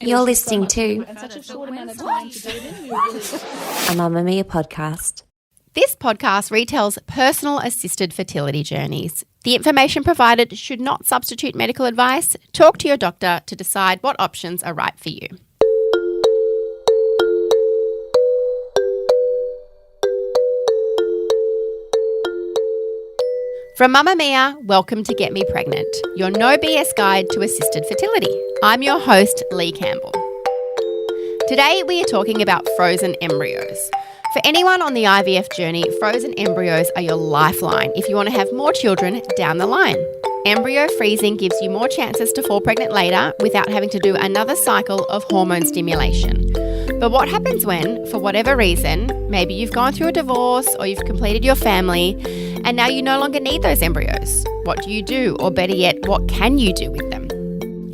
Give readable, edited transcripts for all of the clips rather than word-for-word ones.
You're listening to such a short amount of time to do it in. a Mamma Mia podcast. This podcast retells personal assisted fertility journeys. The information provided should not substitute medical advice. Talk to your doctor to decide what options are right for you. From Mamma Mia, welcome to Get Me Pregnant, your no BS guide to assisted fertility. I'm your host, Lee Campbell. Today we are talking about frozen embryos. For anyone on the IVF journey, frozen embryos are your lifeline if you want to have more children down the line. Embryo freezing gives you more chances to fall pregnant later without having to do another cycle of hormone stimulation. But what happens when, for whatever reason, maybe you've gone through a divorce or you've completed your family and now you no longer need those embryos? What do you do? Or better yet, what can you do with them?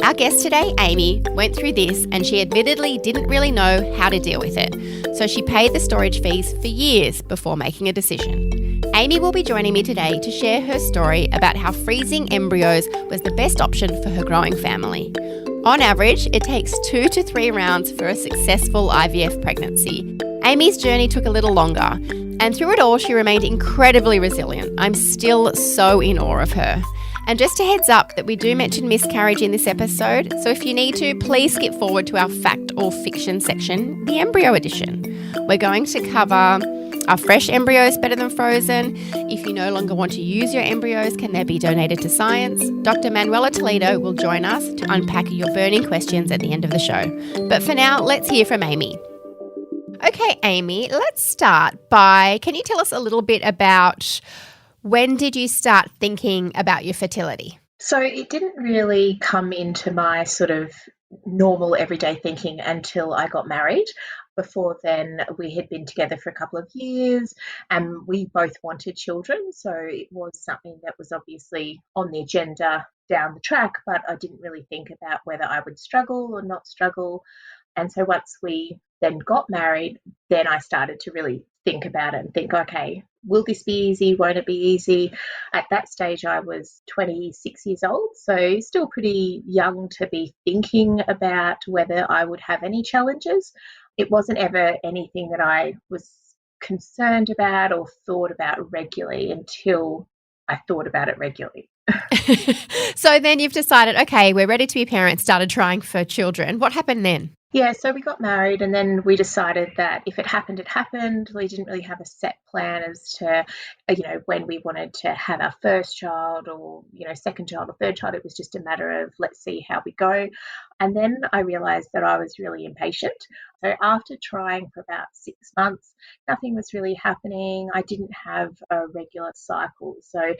Our guest today, Amy, went through this and she admittedly didn't really know how to deal with it. So she paid the storage fees for years before making a decision. Amy will be joining me today to share her story about how freezing embryos was the best option for her growing family. On average, it takes 2 to 3 rounds for a successful IVF pregnancy. Amy's journey took a little longer, and through it all, she remained incredibly resilient. I'm still so in awe of her. And just a heads up that we do mention miscarriage in this episode, so if you need to, please skip forward to our fact or fiction section, the embryo edition. We're going to cover, are fresh embryos better than frozen? If you no longer want to use your embryos, can they be donated to science? Dr. Manuela Toledo will join us to unpack your burning questions at the end of the show. But for now, let's hear from Amy. Okay, Amy, let's start by, can you tell us a little bit about when did you start thinking about your fertility? So it didn't really come into my sort of normal everyday thinking until I got married. Before then, we had been together for a couple of years and we both wanted children. So it was something that was obviously on the agenda down the track, but I didn't really think about whether I would struggle or not struggle. And so once we then got married, then I started to really think about it and think, okay, will this be easy? Won't it be easy? At that stage, I was 26 years old, so still pretty young to be thinking about whether I would have any challenges. It wasn't ever anything that I was concerned about or thought about regularly until I thought about it regularly. So then you've decided, okay, we're ready to be parents, started trying for children. What happened then? Yeah, so we got married and then we decided that if it happened, it happened. We didn't really have a set plan as to, when we wanted to have our first child or, second child or third child. It was just a matter of let's see how we go. And then I realised that I was really impatient. So after trying for about 6 months, nothing was really happening. I didn't have a regular cycle. So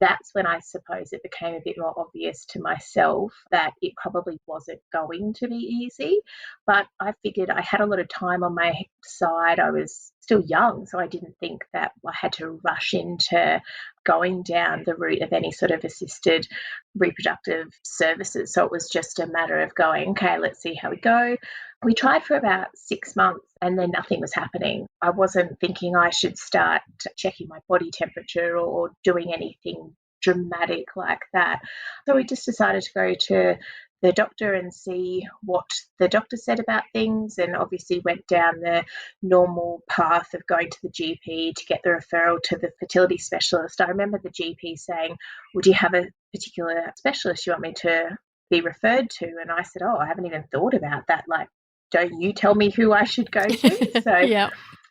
that's when I suppose it became a bit more obvious to myself that it probably wasn't going to be easy. But I figured I had a lot of time on my side. I was still young, so I didn't think that I had to rush into going down the route of any sort of assisted reproductive services. So it was just a matter of going, okay, let's see how we go. We tried for about 6 months and then nothing was happening. I wasn't thinking I should start checking my body temperature or doing anything dramatic like that. So we just decided to go to the doctor and see what the doctor said about things, and obviously went down the normal path of going to the GP to get the referral to the fertility specialist. I remember the GP saying, well, do you have a particular specialist you want me to be referred to? And I said, I haven't even thought about that. Like, don't you tell me who I should go to? So Yeah.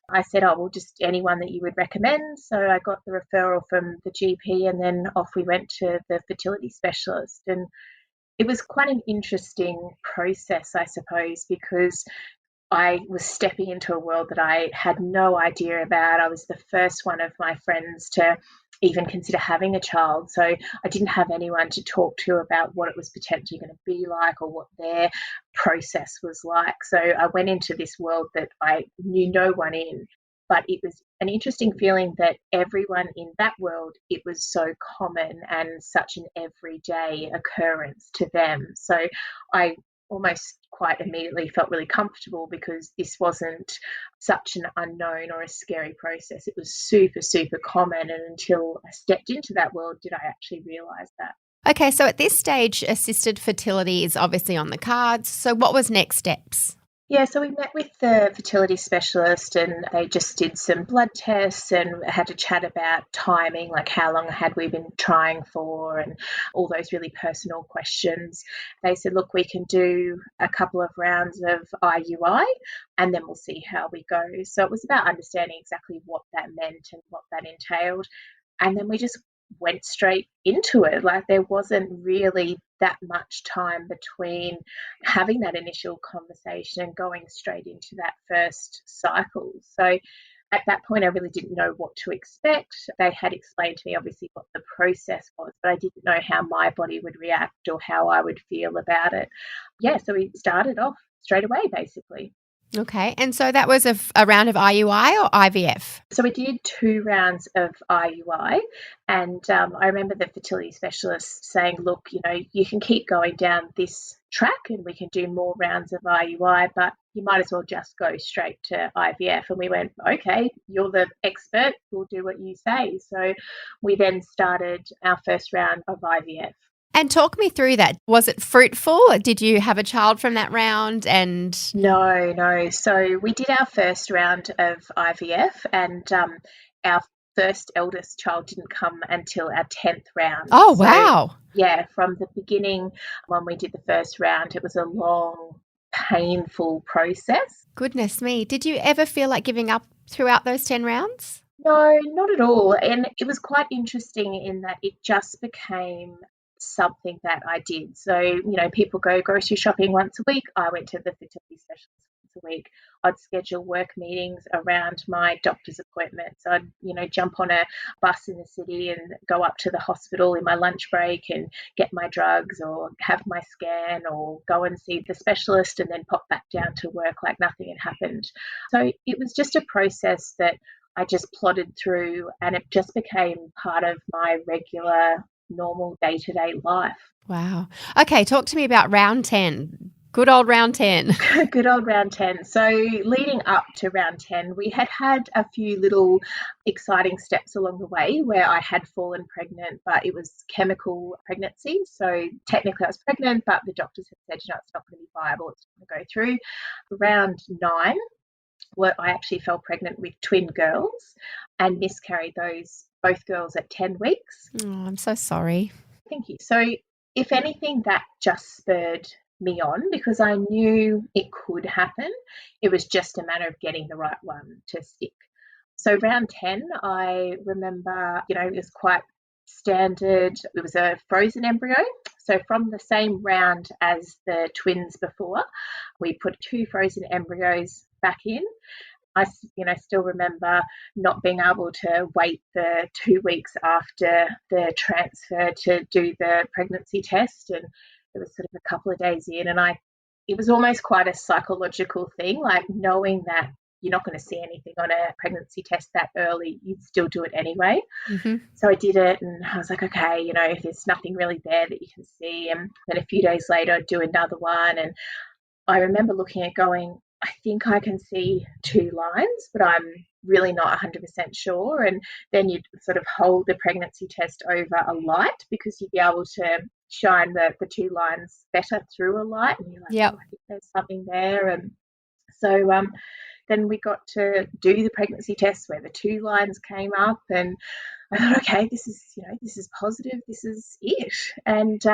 I said, well, just anyone that you would recommend. So I got the referral from the GP and then off we went to the fertility specialist. And it was quite an interesting process, I suppose, because I was stepping into a world that I had no idea about. I was the first one of my friends to even consider having a child. So I didn't have anyone to talk to about what it was potentially going to be like or what their process was like. So I went into this world that I knew no one in. But it was an interesting feeling that everyone in that world, it was so common and such an everyday occurrence to them. So I almost quite immediately felt really comfortable because this wasn't such an unknown or a scary process. It was super, super common. And until I stepped into that world, did I actually realise that. Okay, so at this stage, assisted fertility is obviously on the cards. So what was next steps? Yeah, so we met with the fertility specialist and they just did some blood tests and had to chat about timing, like how long had we been trying for and all those really personal questions. They said, look, we can do a couple of rounds of IUI and then we'll see how we go. So it was about understanding exactly what that meant and what that entailed. And then we just went straight into it. Like there wasn't really that much time between having that initial conversation and going straight into that first cycle. So at that point, I really didn't know what to expect. They had explained to me, obviously, what the process was, but I didn't know how my body would react or how I would feel about it. Yeah, so we started off straight away, basically. Okay, and so that was a round of IUI or IVF? So we did 2 rounds of IUI and I remember the fertility specialist saying, look, you can keep going down this track and we can do more rounds of IUI, but you might as well just go straight to IVF. And we went, okay, you're the expert, we'll do what you say. So we then started our first round of IVF. And talk me through that. Was it fruitful? Did you have a child from that round? And No. So we did our first round of IVF and our first eldest child didn't come until our 10th round. Oh, wow. So, yeah, from the beginning when we did the first round, it was a long, painful process. Goodness me. Did you ever feel like giving up throughout those 10 rounds? No, not at all. And it was quite interesting in that it just became something that I did. So, people go grocery shopping once a week. I went to the fertility specialist once a week. I'd schedule work meetings around my doctor's appointments. I'd, jump on a bus in the city and go up to the hospital in my lunch break and get my drugs or have my scan or go and see the specialist and then pop back down to work like nothing had happened. So it was just a process that I just plodded through and it just became part of my regular normal day-to-day life. Wow. Okay, talk to me about round 10. Good old round 10. Good old round 10. So leading up to round 10, we had a few little exciting steps along the way where I had fallen pregnant, but it was chemical pregnancy. So technically I was pregnant, but the doctors had said, it's not going to be viable. It's not going to go through. Round 9, where I actually fell pregnant with twin girls and miscarried both girls at 10 weeks. Oh, I'm so sorry. Thank you. So if anything, that just spurred me on because I knew it could happen. It was just a matter of getting the right one to stick. So round 10, I remember, it was quite standard. It was a frozen embryo. So from the same round as the twins before, we put 2 frozen embryos back in. I, still remember not being able to wait the 2 weeks after the transfer to do the pregnancy test. And it was sort of a couple of days in and it was almost quite a psychological thing, like knowing that you're not going to see anything on a pregnancy test that early, you'd still do it anyway. Mm-hmm. So I did it and I was like, okay, if there's nothing really there that you can see. And then a few days later, I'd do another one. And I remember looking at going, I think I can see 2 lines, but I'm really not 100% sure. And then you'd sort of hold the pregnancy test over a light because you'd be able to shine the 2 lines better through a light. And you're like, yep. I think there's something there. And so then we got to do the pregnancy test where the 2 lines came up and I thought, okay, this is positive. This is it. And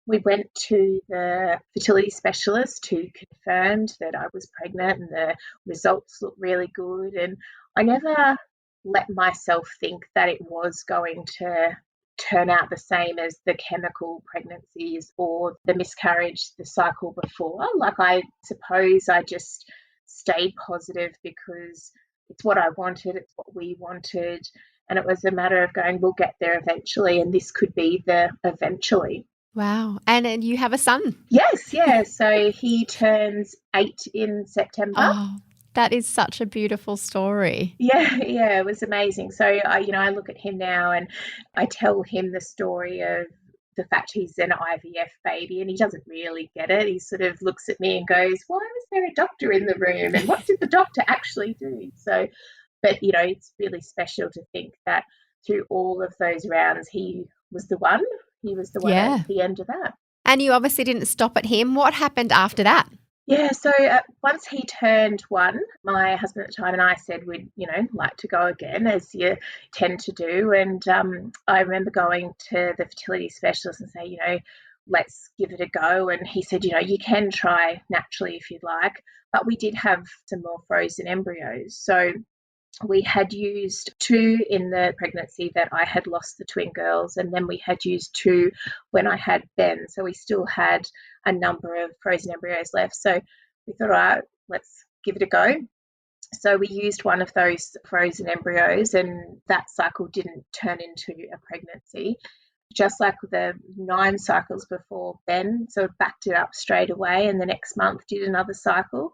we went to the fertility specialist who confirmed that I was pregnant and the results looked really good. And I never let myself think that it was going to turn out the same as the chemical pregnancies or the miscarriage the cycle before. Like I suppose I just stayed positive because it's what I wanted, it's what we wanted. And it was a matter of going, we'll get there eventually. And this could be the eventually. Wow. And you have a son? Yes, yeah. So he turns 8 in September. Oh, that is such a beautiful story. Yeah, it was amazing. So, I look at him now and I tell him the story of the fact he's an IVF baby and he doesn't really get it. He sort of looks at me and goes, why was there a doctor in the room and what did the doctor actually do? So, but, it's really special to think that through all of those rounds, he was the one. he was the one Yeah. at the end of that. And you obviously didn't stop at him. What happened after that? Yeah, so once he turned 1, my husband at the time and I said we'd, like to go again, as you tend to do. And I remember going to the fertility specialist and say, let's give it a go. And he said, you can try naturally if you'd like. But we did have some more frozen embryos. So we had used 2 in the pregnancy that I had lost the twin girls, and then we had used 2 when I had Ben. So we still had a number of frozen embryos left. So we thought, all right, let's give it a go. So we used one of those frozen embryos, and that cycle didn't turn into a pregnancy, just like the 9 cycles before Ben. So I backed it up straight away, and the next month did another cycle.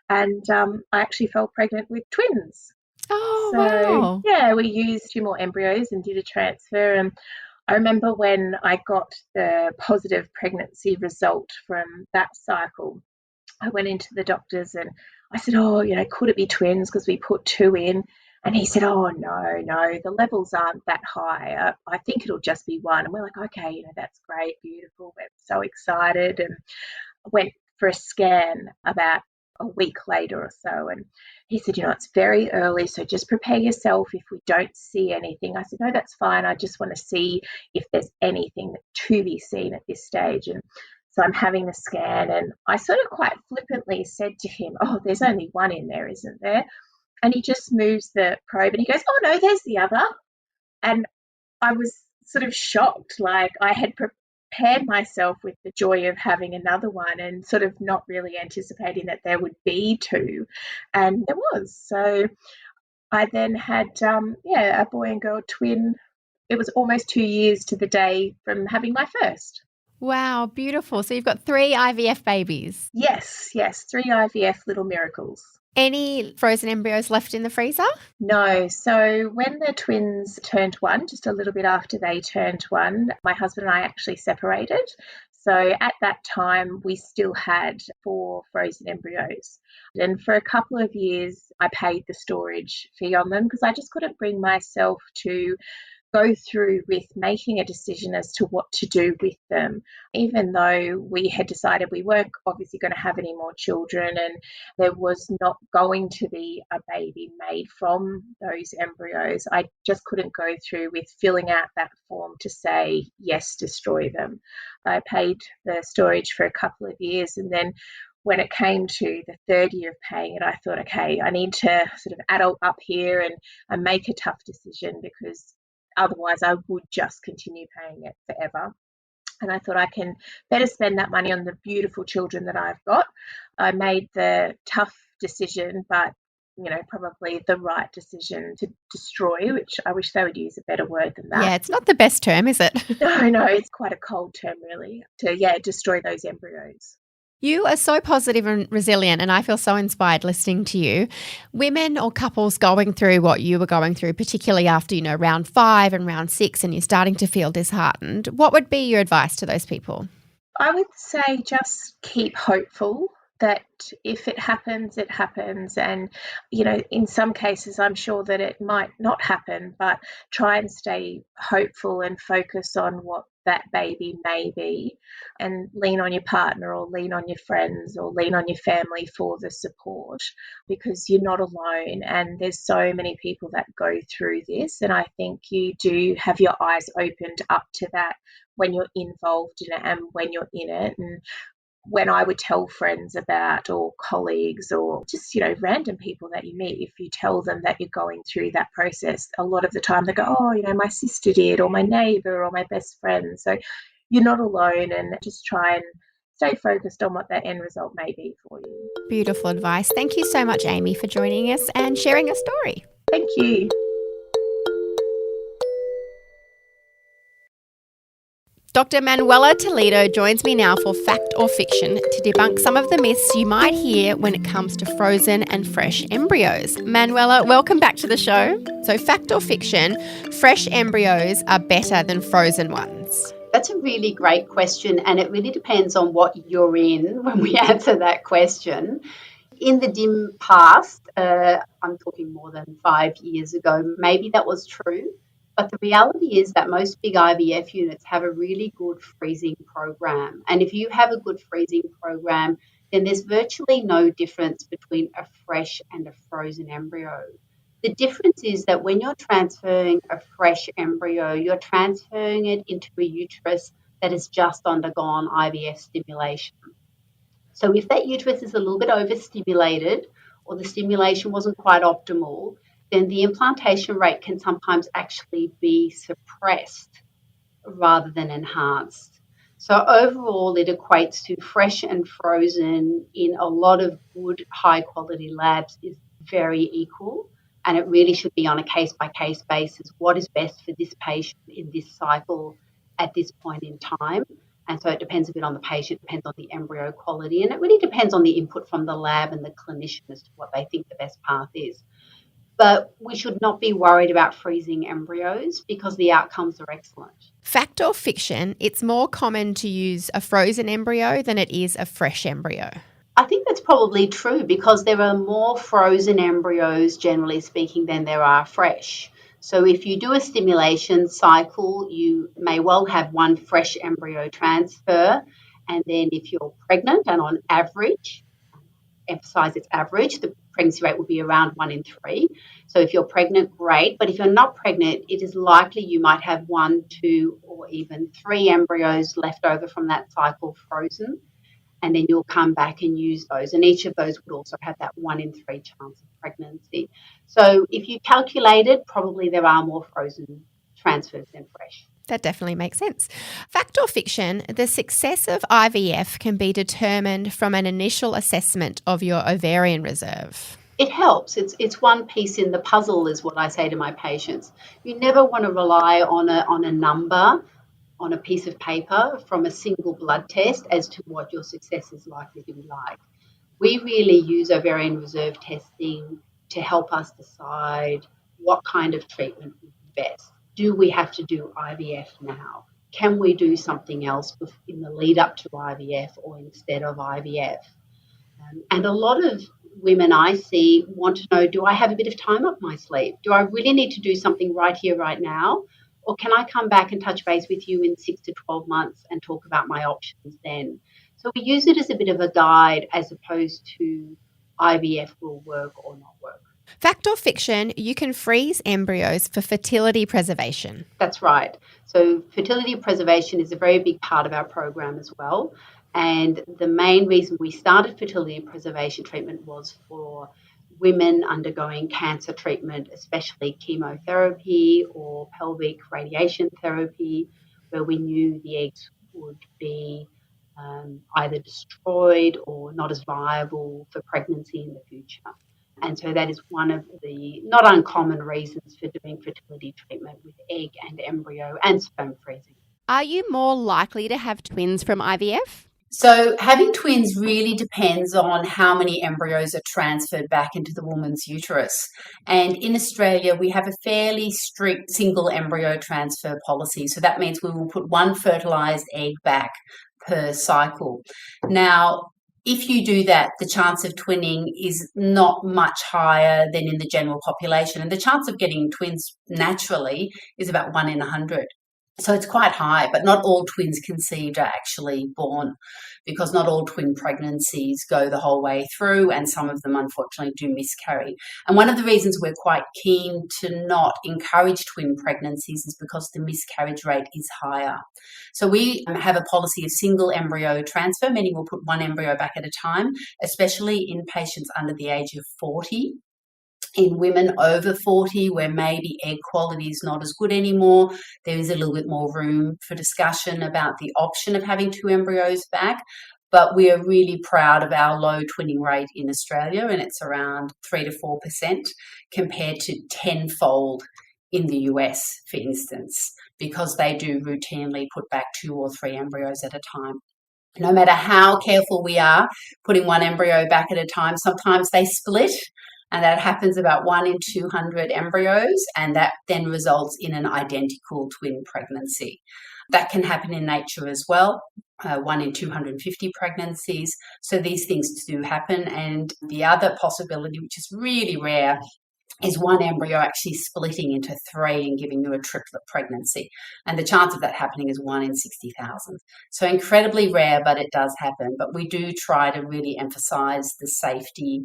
And I actually fell pregnant with twins. Oh, So, wow. yeah, we used 2 more embryos and did a transfer. And I remember when I got the positive pregnancy result from that cycle, I went into the doctors and I said, could it be twins? Because we put 2 in. And he said, oh, no, the levels aren't that high. I think it'll just be 1. And we're like, okay, that's great, beautiful. We're so excited. And I went for a scan about a week later or so, and he said, it's very early, so just prepare yourself if we don't see anything. I said, no, that's fine. I just want to see if there's anything to be seen at this stage. And so I'm having the scan, and I sort of quite flippantly said to him, oh, there's only 1 in there, isn't there? And he just moves the probe and he goes, oh, no, there's the other. And I was sort of shocked, like I had prepared myself with the joy of having another one and sort of not really anticipating that there would be 2, and there was. So I then had a boy and girl twin. It was almost 2 years to the day from having my first. Wow, beautiful. So you've got 3 IVF babies. Yes, 3 IVF little miracles. Any frozen embryos left in the freezer? No. So when the twins turned 1, just a little bit after they turned 1, my husband and I actually separated. So at that time, we still had 4 frozen embryos. And for a couple of years, I paid the storage fee on them because I just couldn't bring myself to go through with making a decision as to what to do with them, even though we had decided we weren't obviously going to have any more children and there was not going to be a baby made from those embryos. I just couldn't go through with filling out that form to say, yes, destroy them. I paid the storage for a couple of years, and then when it came to the 3rd year of paying it, I thought, okay, I need to sort of adult up here and make a tough decision, because otherwise I would just continue paying it forever. And I thought I can better spend that money on the beautiful children that I've got. I made the tough decision, but probably the right decision to destroy, which I wish they would use a better word than that. Yeah, it's not the best term, is it? No, it's quite a cold term really, to destroy those embryos. You are so positive and resilient, and I feel so inspired listening to you. Women or couples going through what you were going through, particularly after, round 5 and round 6, and you're starting to feel disheartened, what would be your advice to those people? I would say just keep hopeful that if it happens, it happens. And, in some cases, I'm sure that it might not happen, but try and stay hopeful and focus on what that baby may be, and lean on your partner or lean on your friends or lean on your family for the support, because you're not alone and there's so many people that go through this. And I think you do have your eyes opened up to that when you're involved in it and when you're in it. And when I would tell friends about, or colleagues, or just, random people that you meet, if you tell them that you're going through that process, a lot of the time they go, oh, my sister did, or my neighbour, or my best friend. So you're not alone, and just try and stay focused on what that end result may be for you. Beautiful advice. Thank you so much, Amy, for joining us and sharing your story. Thank you. Dr. Manuela Toledo joins me now for Fact or Fiction to debunk some of the myths you might hear when it comes to frozen and fresh embryos. Manuela, welcome back to the show. So, fact or fiction, fresh embryos are better than frozen ones? That's a really great question, and it really depends on what you're in when we answer that question. In the dim past, I'm talking more than 5 years ago, maybe that was true. But the reality is that most big IVF units have a really good freezing program. And if you have a good freezing program, then there's virtually no difference between a fresh and a frozen embryo. The difference is that when you're transferring a fresh embryo, you're transferring it into a uterus that has just undergone IVF stimulation. So if that uterus is a little bit overstimulated or the stimulation wasn't quite optimal, then the implantation rate can sometimes actually be suppressed rather than enhanced. So overall, it equates to fresh and frozen in a lot of good, high-quality labs is very equal, and it really should be on a case-by-case basis. What is best for this patient in this cycle at this point in time? And so it depends a bit on the patient, depends on the embryo quality, and it really depends on the input from the lab and the clinician as to what they think the best path is. But we should not be worried about freezing embryos because the outcomes are excellent. Fact or fiction, it's more common to use a frozen embryo than it is a fresh embryo. I think that's probably true because there are more frozen embryos, generally speaking, than there are fresh. So if you do a stimulation cycle, you may well have one fresh embryo transfer. And then if you're pregnant, and on average, emphasize it's average, the pregnancy rate will be around 1 in 3. So if you're pregnant, great. But if you're not pregnant, it is likely you might have 1, 2, or even 3 embryos left over from that cycle frozen. And then you'll come back and use those. And each of those would also have that 1 in 3 chance of pregnancy. So if you calculate it, probably there are more frozen transfers than fresh. That definitely makes sense. Fact or fiction, the success of IVF can be determined from an initial assessment of your ovarian reserve. It helps. It's one piece in the puzzle is what I say to my patients. You never want to rely on a number on a piece of paper from a single blood test as to what your success is likely to be like. We really use ovarian reserve testing to help us decide what kind of treatment would be best. Do we have to do IVF now? Can we do something else in the lead up to IVF or instead of IVF? And a lot of women I see want to know, do I have a bit of time up my sleeve? Do I really need to do something right here, right now? Or can I come back and touch base with you in 6 to 12 months and talk about my options then? So we use it as a bit of a guide as opposed to IVF will work or not work. Fact or fiction, you can freeze embryos for fertility preservation. That's right. So fertility preservation is a very big part of our program as well. And the main reason we started fertility preservation treatment was for women undergoing cancer treatment, especially chemotherapy or pelvic radiation therapy, where we knew the eggs would be either destroyed or not as viable for pregnancy in the future. And so that is one of the not uncommon reasons for doing fertility treatment with egg and embryo and sperm freezing. Are you more likely to have twins from IVF? So having twins really depends on how many embryos are transferred back into the woman's uterus. And in Australia, we have a fairly strict single embryo transfer policy. So that means we will put 1 fertilised egg back per cycle. Now, if you do that, the chance of twinning is not much higher than in the general population. And the chance of getting twins naturally is about 1 in 100. So it's quite high, but not all twins conceived are actually born because not all twin pregnancies go the whole way through and some of them unfortunately do miscarry. And one of the reasons we're quite keen to not encourage twin pregnancies is because the miscarriage rate is higher. So we have a policy of single embryo transfer, meaning we'll put 1 embryo back at a time, especially in patients under the age of 40. In women over 40, where maybe egg quality is not as good anymore, there is a little bit more room for discussion about the option of having 2 embryos back. But we are really proud of our low twinning rate in Australia, and it's around 3 to 4% compared to 10-fold in the US, for instance, because they do routinely put back 2 or 3 embryos at a time. No matter how careful we are putting 1 embryo back at a time, sometimes they split. And that happens about 1 in 200 embryos, and that then results in an identical twin pregnancy. That can happen in nature as well, 1 in 250 pregnancies. So these things do happen. And the other possibility, which is really rare, is one embryo actually splitting into 3 and giving you a triplet pregnancy. And the chance of that happening is 1 in 60,000. So incredibly rare, but it does happen. But we do try to really emphasise the safety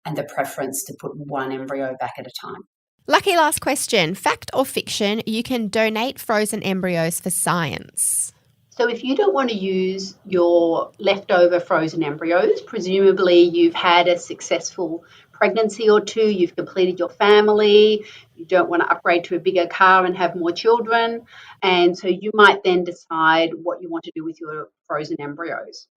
and the preference to put one embryo back at a time. Lucky last question. Fact or fiction, you can donate frozen embryos for science? So if you don't want to use your leftover frozen embryos, presumably you've had a successful pregnancy or 2, you've completed your family, you don't want to upgrade to a bigger car and have more children, and so you might then decide what you want to do with your frozen embryos.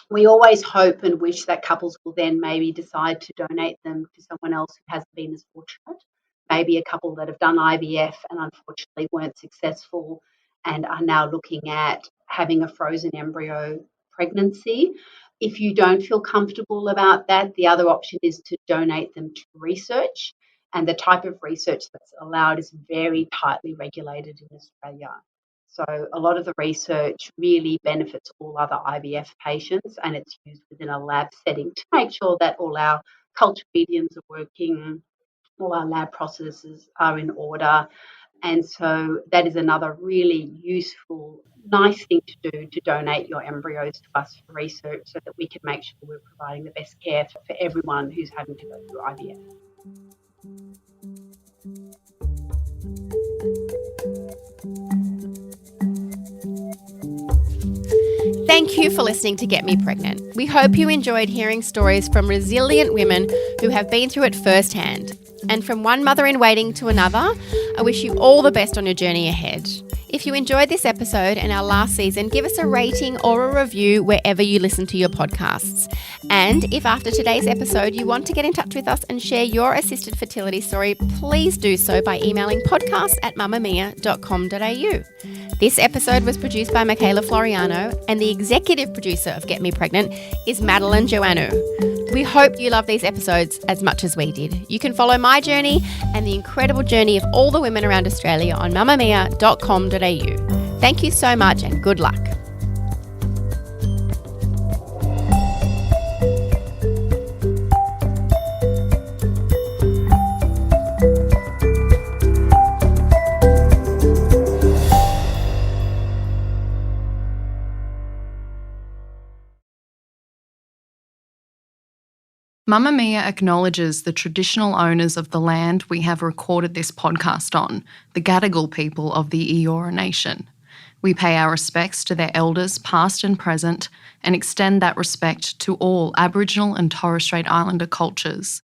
We always hope and wish that couples will then maybe decide to donate them to someone else who hasn't been as fortunate, maybe a couple that have done IVF and unfortunately weren't successful and are now looking at having a frozen embryo pregnancy. If you don't feel comfortable about that, the other option is to donate them to research. And the type of research that's allowed is very tightly regulated in Australia. So a lot of the research really benefits all other IVF patients, and it's used within a lab setting to make sure that all our culture mediums are working, all our lab processes are in order. And so that is another really useful, nice thing to do, to donate your embryos to us for research so that we can make sure we're providing the best care for everyone who's having to go through IVF. Thank you for listening to Get Me Pregnant. We hope you enjoyed hearing stories from resilient women who have been through it firsthand. And from one mother in waiting to another, I wish you all the best on your journey ahead. If you enjoyed this episode and our last season, give us a rating or a review wherever you listen to your podcasts. And if after today's episode you want to get in touch with us and share your assisted fertility story, please do so by emailing podcast@mamamia.com.au. This episode was produced by Michaela Floriano, and the executive producer of Get Me Pregnant is Madeline Joannou. We hope you love these episodes as much as we did. You can follow my journey and the incredible journey of all the women around Australia on mamamia.com.au. Thank you so much and good luck. Mamma Mia acknowledges the traditional owners of the land we have recorded this podcast on, the Gadigal people of the Eora Nation. We pay our respects to their elders, past and present, and extend that respect to all Aboriginal and Torres Strait Islander cultures.